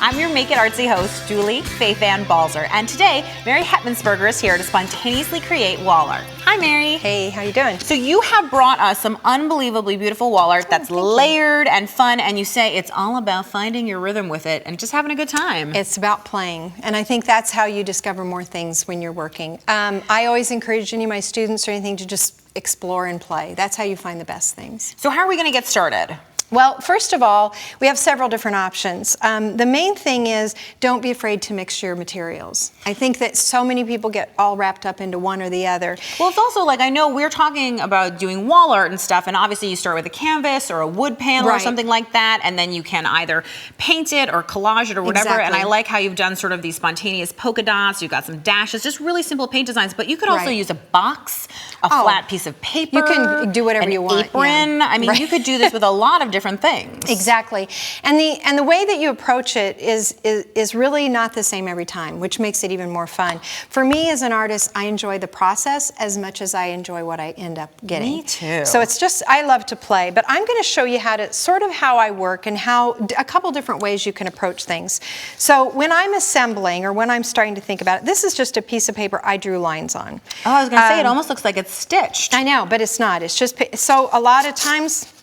I'm your Make It Artsy host, Julie Faith Ann Balzer, and today, Mary Hettmansperger is here to spontaneously create wall art. Hi, Mary. Hey, how you doing? So you have brought us some unbelievably beautiful wall art that's layered and fun, and you say it's all about finding your rhythm with it and just having a good time. It's about playing, and I think that's how you discover more things when you're working. I always encourage any of my students or anything to just explore and play. That's how you find the best things. So how are we going to get started? Well, first of all, we have several different options. The main thing is don't be afraid to mix your materials. I think that so many people get all wrapped up into one or the other. Well, it's also like, I know we're talking about doing wall art and stuff, and obviously you start with a canvas or a wood panel or something like that, and then you can either paint it or collage it or whatever. Exactly. And I like how you've done sort of these spontaneous polka dots, you've got some dashes, just really simple paint designs, but you could also use a box, a flat piece of paper. You can do whatever you want. Apron. I mean, you could do this with a lot of different things. Exactly. And the way that you approach it is really not the same every time, which makes it even more fun. For me as an artist, I enjoy the process as much as I enjoy what I end up getting. Me too. So it's just, I love to play, but I'm going to show you how I work and how a couple different ways you can approach things. So when I'm assembling or when I'm starting to think about it, this is just a piece of paper I drew lines on. Oh, I was going to say, it almost looks like it's stitched. I know, but it's not. It's just, so a lot of times,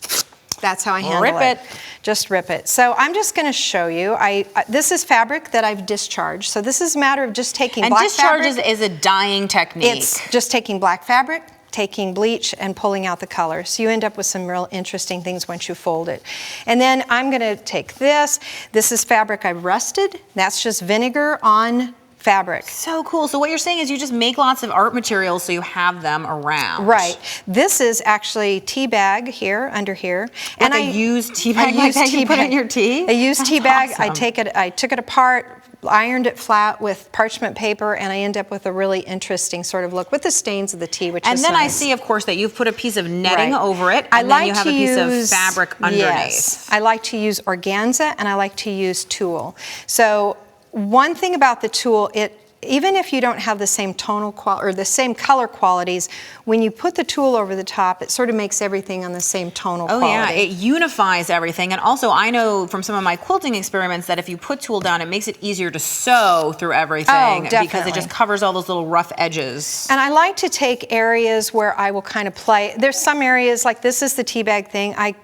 that's how I handle it. Rip it. Just rip it. So I'm just going to show you. This is fabric that I've discharged. So this is a matter of just taking black fabric. And discharge is a dyeing technique. It's just taking black fabric, taking bleach, and pulling out the color. So you end up with some real interesting things once you fold it. And then I'm going to take this. This is fabric I've rusted. That's just vinegar on fabric. So cool. So what you're saying is you just make lots of art materials so you have them around. Right. This is actually tea bag here, under here. And I use tea bag like that you put in your tea? I use tea bag. Awesome. I took it apart, ironed it flat with parchment paper, and I end up with a really interesting sort of look with the stains of the tea, which is nice. And then I see, of course, that you've put a piece of netting over it, and then you have a piece of fabric underneath. Yes. I like to use organza, and I like to use tulle. So one thing about the tulle, even if you don't have the same tonal or the same color qualities, when you put the tulle over the top, it sort of makes everything on the same tonal quality. Oh yeah, it unifies everything. And also I know from some of my quilting experiments that if you put tulle down, it makes it easier to sew through everything because it just covers all those little rough edges. And I like to take areas where I will kind of play. There's some areas, like this is the tea bag thing, I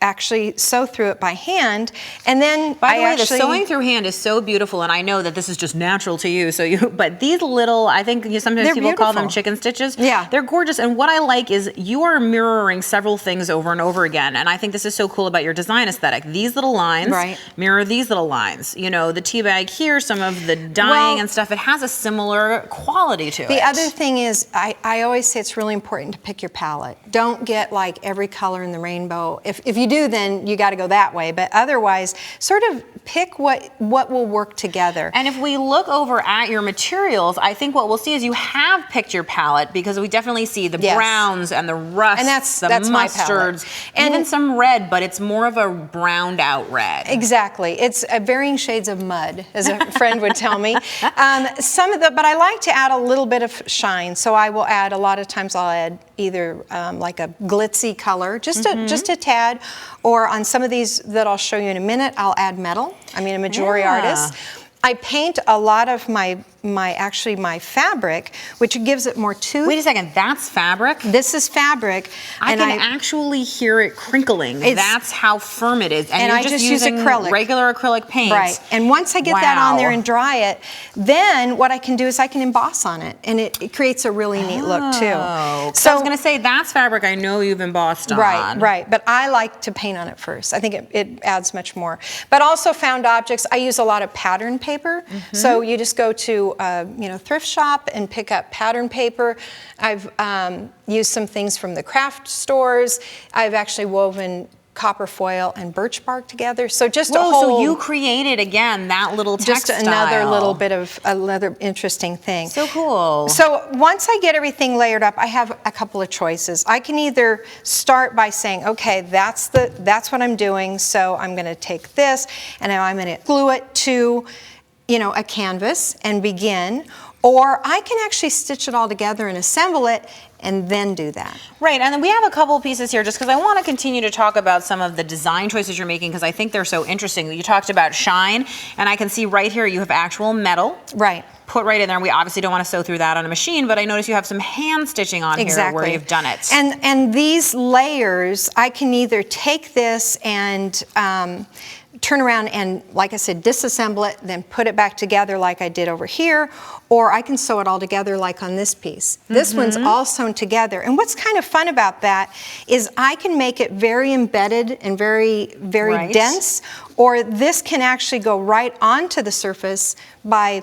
actually sew through it by hand, and then by the way, the sewing through hand is so beautiful, and I know that this is just natural to you. But these little, I think sometimes people call them chicken stitches. Yeah, they're gorgeous. And what I like is you are mirroring several things over and over again, and I think this is so cool about your design aesthetic. These little lines mirror these little lines. You know, the tea bag here, some of the dyeing and stuff. It has a similar quality to it. The other thing is, I always say it's really important to pick your palette. Don't get like every color in the rainbow. If you do, then you got to go that way. But otherwise, sort of pick what will work together. And if we look over at your materials, I think what we'll see is you have picked your palette, because we definitely see the browns and the rusts, and that's mustards, and even some red, but it's more of a browned out red. Exactly. It's varying shades of mud, as a friend would tell me. But I like to add a little bit of shine. So I will add, a lot of times I'll add either like a glitzy color, just a tad, or on some of these that I'll show you in a minute, I'll add metal. I mean, a majority artist. I paint a lot of my fabric, which gives it more tooth. Wait a second, that's fabric? This is fabric. I can actually hear it crinkling. That's how firm it is. And I just use acrylic. Regular acrylic paint. Right. And once I get that on there and dry it, then what I can do is I can emboss on it, and it creates a really neat look too. So I was going to say, that's fabric I know you've embossed on. Right. But I like to paint on it first. I think it adds much more. But also found objects, I use a lot of pattern paper. So you just go to thrift shop and pick up pattern paper. I've used some things from the craft stores. I've actually woven copper foil and birch bark together. So just so you created, again, that little textile. Just another little bit of another interesting thing. So cool. So once I get everything layered up, I have a couple of choices. I can either start by saying, okay, that's what I'm doing, so I'm going to take this and now I'm going to glue it to a canvas and begin, or I can actually stitch it all together and assemble it and then do that. Right, and then we have a couple pieces here just because I want to continue to talk about some of the design choices you're making because I think they're so interesting. You talked about shine, and I can see right here you have actual metal. Right. Put right in there. We obviously don't want to sew through that on a machine, but I notice you have some hand stitching on here where you've done it. And these layers, I can either take this and turn around and, like I said, disassemble it, then put it back together like I did over here, or I can sew it all together like on this piece. This one's all sewn together. And what's kind of fun about that is I can make it very embedded and very, very dense, or this can actually go right onto the surface by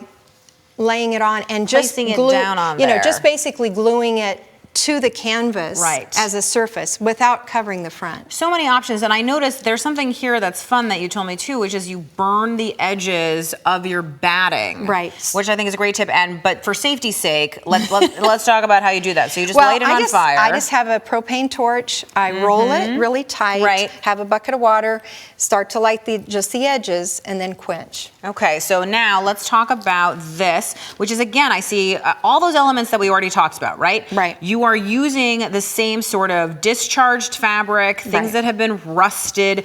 laying it on and just placing it down on there. You know, just basically gluing it to the canvas as a surface without covering the front. So many options, and I noticed there's something here that's fun that you told me too, which is you burn the edges of your batting, which I think is a great tip. But for safety's sake, let's talk about how you do that. So you just light it on fire. I just have a propane torch. I roll it really tight. Have a bucket of water. Start to light just the edges, and then quench. Okay, so now let's talk about this, which is again, I see all those elements that we already talked about, right? Right. You are using the same sort of discharged fabric, things that have been rusted,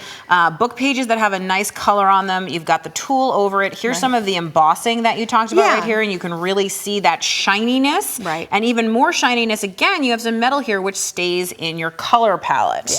book pages that have a nice color on them. You've got the tulle over it. Here's some of the embossing that you talked about right here, and you can really see that shininess. And even more shininess, again, you have some metal here, which stays in your color palette.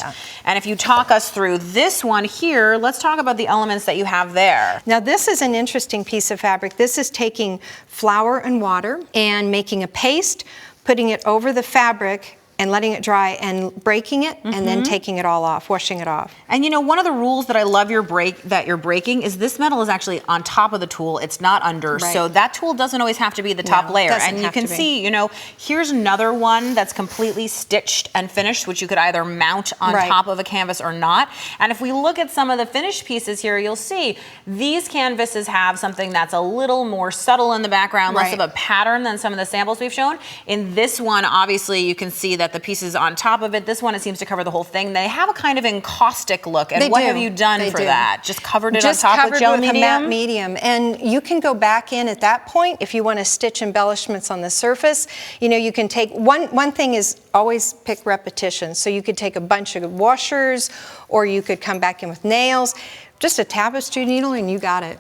And if you talk us through this one here, let's talk about the elements that you have there. Now this is an interesting piece of fabric. This is taking flour and water and making a paste, putting it over the fabric and letting it dry and breaking it and then taking it all off, washing it off. And you know, one of the rules that I love that you're breaking is this metal is actually on top of the tulle. It's not under. So that tulle doesn't always have to be the top layer. And you can see, you know, here's another one that's completely stitched and finished, which you could either mount on top of a canvas or not. And if we look at some of the finished pieces here, you'll see these canvases have something that's a little more subtle in the background, less of a pattern than some of the samples we've shown. In this one, obviously, you can see that the pieces on top of it, this one, it seems to cover the whole thing. They have a kind of encaustic look. And what have you done for that? Just covered it on top with gel medium? Just covered with a matte medium. And you can go back in at that point if you want to stitch embellishments on the surface. You know, you can take, one thing is always pick repetition. So you could take a bunch of washers, or you could come back in with nails. Just a tapestry needle and you got it.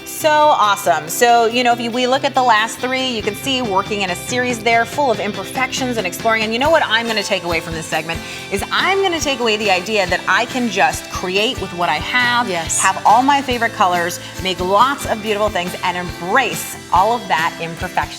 So awesome. So, you know, if we look at the last three, you can see working in a series there full of imperfections and exploring. And you know what I'm going to take away from this segment is I'm going to take away the idea that I can just create with what I have, have all my favorite colors, make lots of beautiful things, and embrace all of that imperfection.